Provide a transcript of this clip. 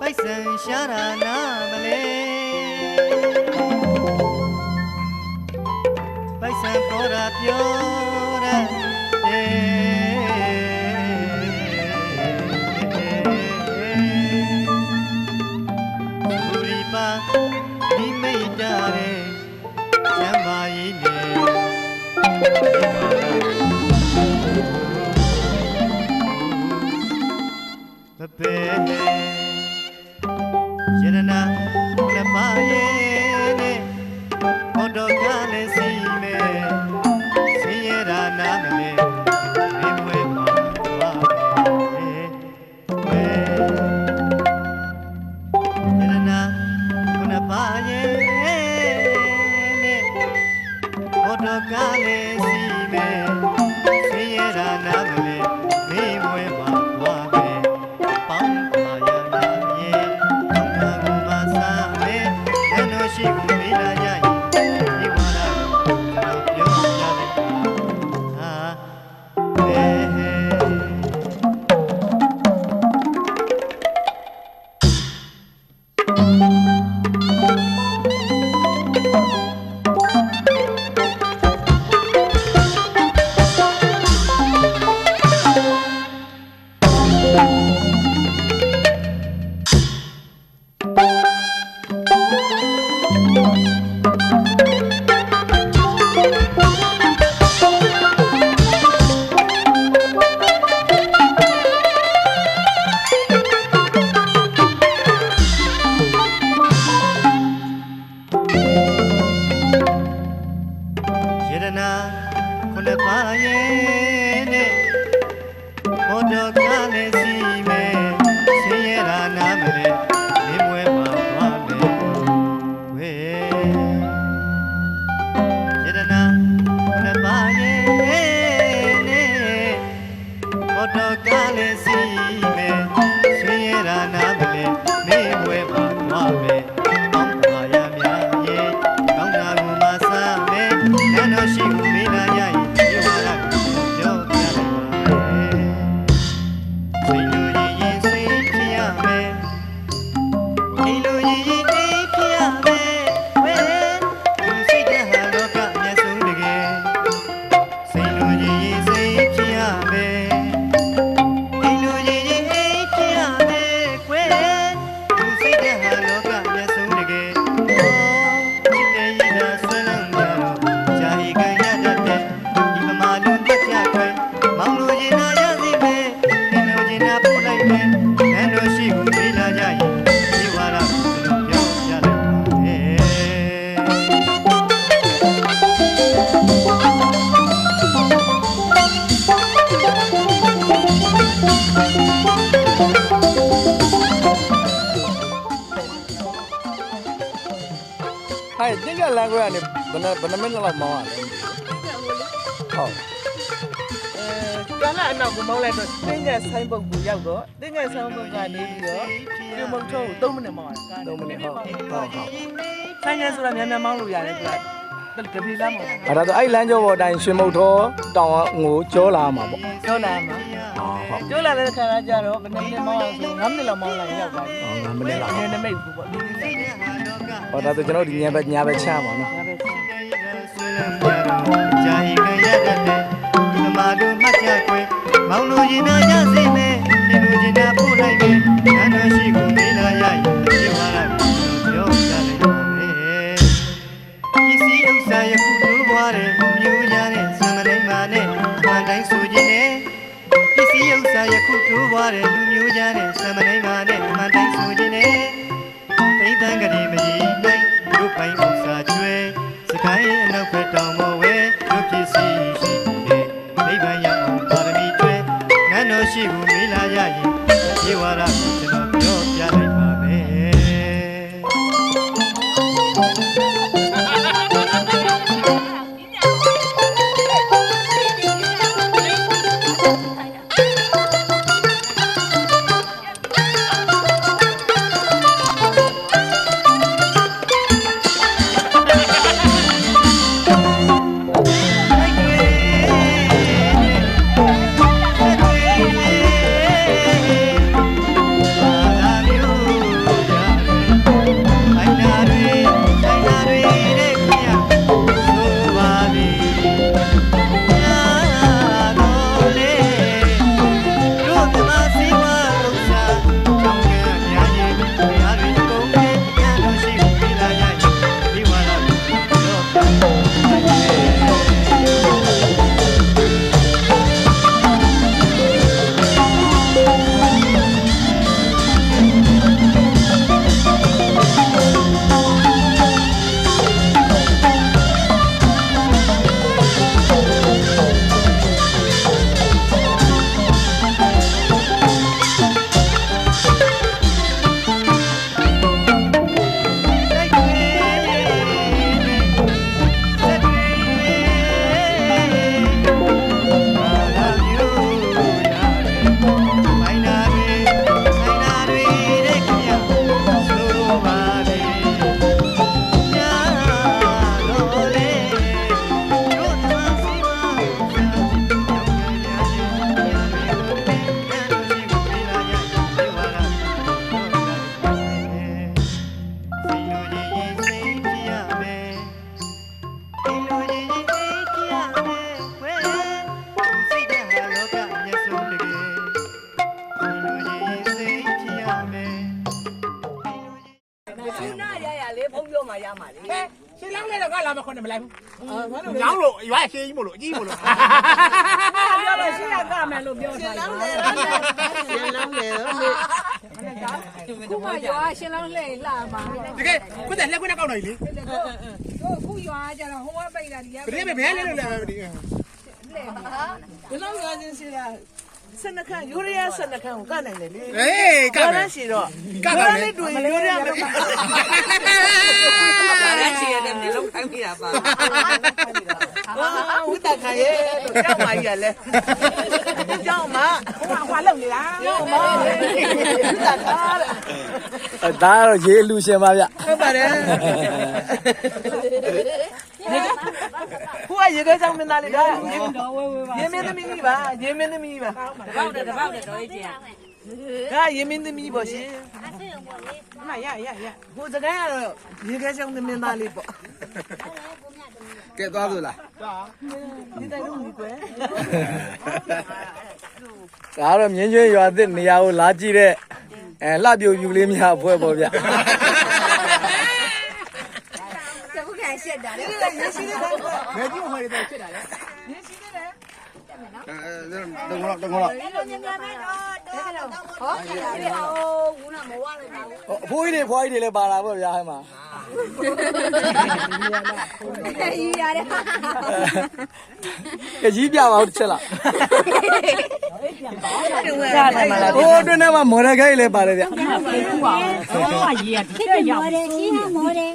ပိုက်ဆံရှာတာနာမလဲပိုက်ဆံပေါ်တာပြောဘူရီပါဒီမိတ်တာတဲ့ကျမ်းမာရေးနဲ့ဘပဲရတနာနှစ်ပါးရဲ့နဲ့ဘောတော်ကလည်းစီမဲ့ဆင်းရဲတာနာမလဲမင်းမွေးမှာပါပဲရတနာနှစ်ပါးရဲ့နဲ့ဘောတော်ကလည်းစီမဲ့ဆင်းရဲတာနာမလဲမင်းမွေးမှာပါပဲရှိဘူးမေးလာကြရင်ဒီဝါရပြောကြတယ်ဟာခုနှစ်ပါးရဲ့နဲ့ဘောတော်ကလည်းစီမဲ့ဆင်းရဲတာနာမလဲလင်းမွဲမှာသွားမယ်ဝေရတနာခုနှစ်ပါးရဲ့နဲ့ဘောတော်ကလည်းစီမဲ့ဆင်းရဲတာနာမလဲလင်းမွဲမှာသွားမယ်ကောင်းပါရများရဲ့ကောင်းတာကိုမဆမ်းမဲ့နဲ့တော့ရှိဘူးမေးလာရရင်ဟဲ့တင်ကလန်ခွဲကနေဘယ်နှမိနစ်လောက်မောင်းရလဲဟုတ်ကလာအနောက်ကိုမောင်းလိုက်တော့တင်းငယ်ဆိုင်ပုတ်ကိုရောက်တော့တင်းငယ်ဆိုင်ပုတ်ကနေပြီးတော့ဒီမုံထုံးကို3မိနစ်မောင်းရတယ်3မိနစ်ဟုတ်ဆိုင်ငယ်ဆိုတာမြန်မြန်မောင်းလို့ရတယ်သူကတပီလမ်းမောင်းအဲ့ဒါဆိုအဲ့လမ်းကျော်ပေါ်အတိုင်းရွှေမုတ်ထောတောင်ငိုကြောလာမှာပေါ့ကြောလာမှာဟုတ်ကြောလာတဲ့ခါကကြတော့ဘယ်နှမိနစ်မောင်းအောင်ဆို9မိနစ်လောက်မောင်းလိုက်ရောက်ပါပြီ9မိနစ်လောက်နည်းနည်းမိတ်ဘူးပေါ့ဟောဒါဆိုကျွန်တော်ဒီညာဘက်ချမ်းပါနော်ကြာဟိကရတဲ့ဒီမှာတို့မှတ်ကြခွေမောင်လို့ရင်နာရစေမယ်ဒီလိုချင်တာပို့လိုက်မယ်နားတော်ရှိကိုမေးလာရရင်ဒီဝါရပြောကြလိုက်ပါမယ်ဒီစီဥစ္စာယခုတို့ဘွားတဲ့မျိုးရတဲ့စံမတိုင်းမှာနဲ့အမှန်တိုင်းဆိုခြင်းနဲ့ဒီစီဥစ္စာယခုတို့ဘွားတဲ့လူမျိုးကြတဲ့စံမတိုင်းမှာနဲ့အမှန်တိုင်းဆိုခြင်းနဲ့ပိဋကံကလေးမကြီးနိုင်တို့ပိုင်ဥစ္စာကျွဲစကိုင်းအနောက်ဘက်တောင်ပေါ်ဝဲတို့ဖြစ်စီရှိတယ်နိဗ္ဗာန်ရောက်အောင်ပါရမီကျွဲနန်းတော်ရှိကိုမေးလာရရင်ဒီဝါရကျွန်တော် လေဖုန်းပြောမှရမှာလေ ရှင်လောင်းလည်းတော့ကလာမခွနဲ့မလိုက်ဘူးညောင်းလို့ရွာရှင်းကြီးမို့လို့အကြီးမို့လို့ ပြောတော့ရှင်းရကမယ်လို့ပြောထားတယ် ရှင်လောင်းလေတော့လေ ခုမှရွာရှင်းလောင်းလှည့်လာမှာ တကယ်ကိုယ်တည်းလက်ခွနဲ့ကောက်နေလေ တို့ခုရွာကျတော့ဟိုကပိတ်တာဒီက ဘယ်ဘယ်လဲလဲဒီ ဘယ်လောက်ရချင်းရှိတာစနခန့်ယူရီးယားစနခန့်ကိုကနိုင်တယ်လေ အေးက ကော မယ် ရရှိတော့ ကမယ် ကောရလေးတွေ့ယူရီးယားမ ဒါလည်းရှိရတယ်ဒီလုံးခိုင်းပြတာပါ ဝိတခါရဲ့ကြောက်မကြီးရလဲကြောက်မ ဟွာလုံနေတာ ကြောက်မဝိတခါ ဒါကတော့ရေအလူရှင်ပါဗျ ဟုတ်ပါတယ်ခုကရေခဲကြောင်မင်းသားလေးဒါရေမင်းသမီးပါရေမင်းသမီးပါ တပေါက်တယ်တော်ကြီးကျင် ဒါရေမင်းသမီးပေါ့ရှင်မရဟိုစကိုင်းကတော့ရေခဲကြောင်မင်းသားလေးပေါ့ ကဲသွားလို့လား ဒီတိုင်းလုံးကြီးကွယ် ဒါကတော့မြင်းကျွေးရွာသစ်နေရာကိုလာကြည့်တဲ့လှပြူယူလေးများအဖွဲ့ပေါ့ဗျ တခုခံရှက်တာလေ ရေရှိတယ် ဘယ်ကြီးမှမရတဲ့ဖြစ်တာလေ ရေရှိတယ် တငေါတငေါ အဲ့လိုမြန်မြန်ပဲတော့ဟောဒီအောင်ဘူးနာမဝလိုက်ပါဘူး အဖိုးကြီးတွေဖွားကြီးတွေလည်းပါလာပေါ့ဗျာဟဲ့မှာ ယူရတယ် ကကြီးပြပါဦးတစ်ချက်လား ရတယ်မလား ဟိုအတွင်းထဲမှာမော်ဒယ်ခိုင်းလည်းပါတယ်ဗျ တော့ရေရ ဖြစ်တယ်မော်တယ်ကြီးဟာမော်တယ်